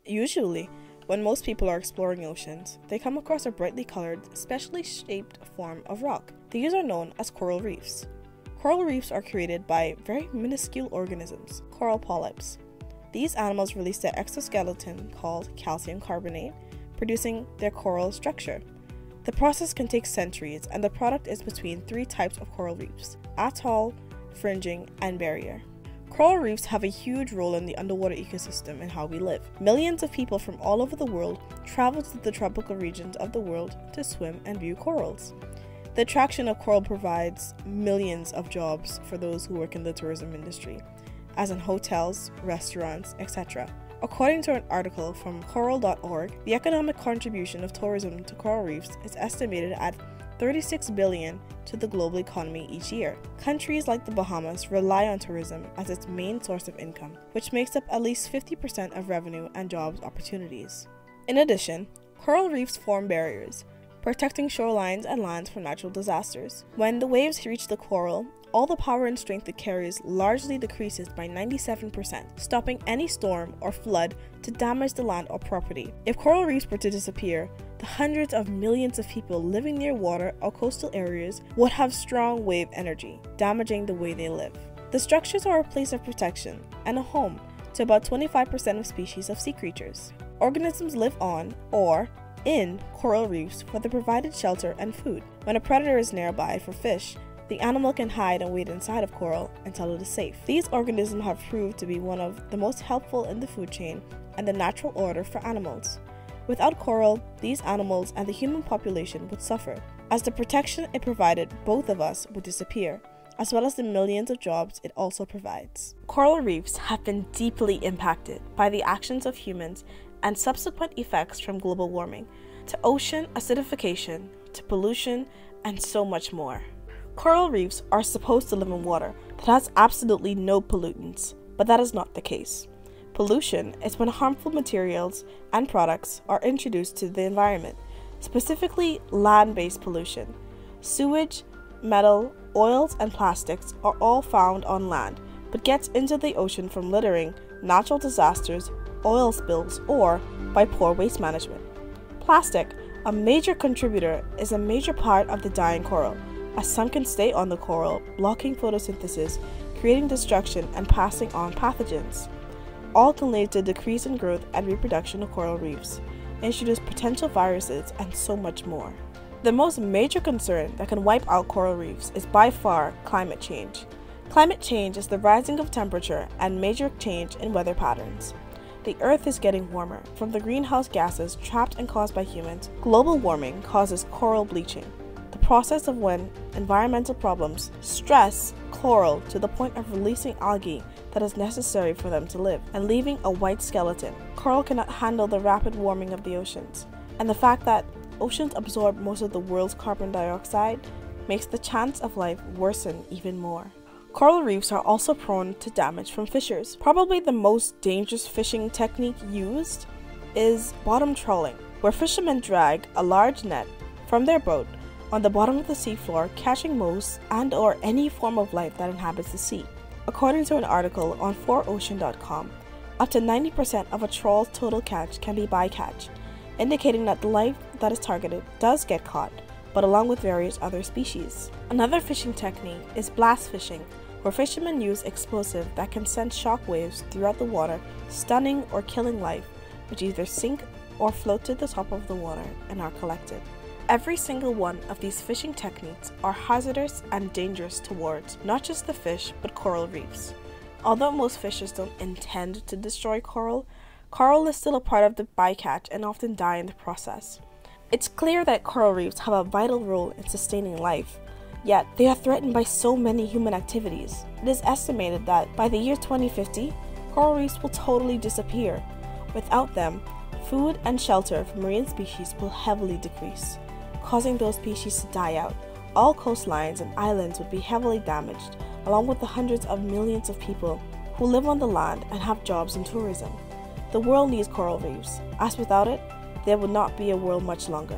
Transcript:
Usually, when most people are exploring oceans, they come across a brightly colored, specially shaped form of rock. These are known as coral reefs. Coral reefs are created by very minuscule organisms, coral polyps. These animals release their exoskeleton called calcium carbonate, producing their coral structure. The process can take centuries, and the product is between three types of coral reefs: atoll, fringing, and barrier. Coral reefs have a huge role in the underwater ecosystem and how we live. Millions of people from all over the world travel to the tropical regions of the world to swim and view corals. The attraction of coral provides millions of jobs for those who work in the tourism industry, as in hotels, restaurants, etc. According to an article from coral.org, the economic contribution of tourism to coral reefs is estimated at $36 billion to the global economy each year. Countries like the Bahamas rely on tourism as its main source of income, which makes up at least 50% of revenue and jobs opportunities. In addition, coral reefs form barriers, protecting shorelines and lands from natural disasters. When the waves reach the coral, all the power and strength it carries largely decreases by 97%, stopping any storm or flood to damage the land or property. If coral reefs were to disappear, the hundreds of millions of people living near water or coastal areas would have strong wave energy, damaging the way they live. The structures are a place of protection and a home to about 25% of species of sea creatures. Organisms live on or in coral reefs for the provided shelter and food. When a predator is nearby for fish, the animal can hide and wait inside of coral until it is safe. These organisms have proved to be one of the most helpful in the food chain and the natural order for animals. Without coral, these animals and the human population would suffer, as the protection it provided both of us would disappear, as well as the millions of jobs it also provides. Coral reefs have been deeply impacted by the actions of humans and subsequent effects from global warming, to ocean acidification, to pollution, and so much more. Coral reefs are supposed to live in water that has absolutely no pollutants, but that is not the case. Pollution is when harmful materials and products are introduced to the environment, specifically land-based pollution. Sewage, metal, oils, and plastics are all found on land, but gets into the ocean from littering, natural disasters, oil spills, or by poor waste management. Plastic, a major contributor, is a major part of the dying coral, as some can stay on the coral, blocking photosynthesis, creating destruction, and passing on pathogens. All can lead to a decrease in growth and reproduction of coral reefs, introduce potential viruses, and so much more. The most major concern that can wipe out coral reefs is by far climate change. Climate change is the rising of temperature and major change in weather patterns. The Earth is getting warmer from the greenhouse gases trapped and caused by humans. Global warming causes coral bleaching, the process of when environmental problems stress coral to the point of releasing algae that is necessary for them to live and leaving a white skeleton. Coral cannot handle the rapid warming of the oceans, and the fact that oceans absorb most of the world's carbon dioxide makes the chance of life worsen even more. Coral reefs are also prone to damage from fishers. Probably the most dangerous fishing technique used is bottom trawling, where fishermen drag a large net from their boat on the bottom of the seafloor, catching moss and or any form of life that inhabits the sea. According to an article on 4ocean.com, up to 90% of a trawl's total catch can be bycatch, indicating that the life that is targeted does get caught, but along with various other species. Another fishing technique is blast fishing, where fishermen use explosive that can send shock waves throughout the water, stunning or killing life, which either sink or float to the top of the water and are collected. Every single one of these fishing techniques are hazardous and dangerous towards not just the fish, but coral reefs. Although most fishers don't intend to destroy coral, coral is still a part of the bycatch and often die in the process. It's clear that coral reefs have a vital role in sustaining life, yet they are threatened by so many human activities. It is estimated that by the year 2050, coral reefs will totally disappear. Without them, food and shelter for marine species will heavily decrease, causing those species to die out. All coastlines and islands would be heavily damaged, along with the hundreds of millions of people who live on the land and have jobs in tourism. The world needs coral reefs, as without it, there would not be a world much longer.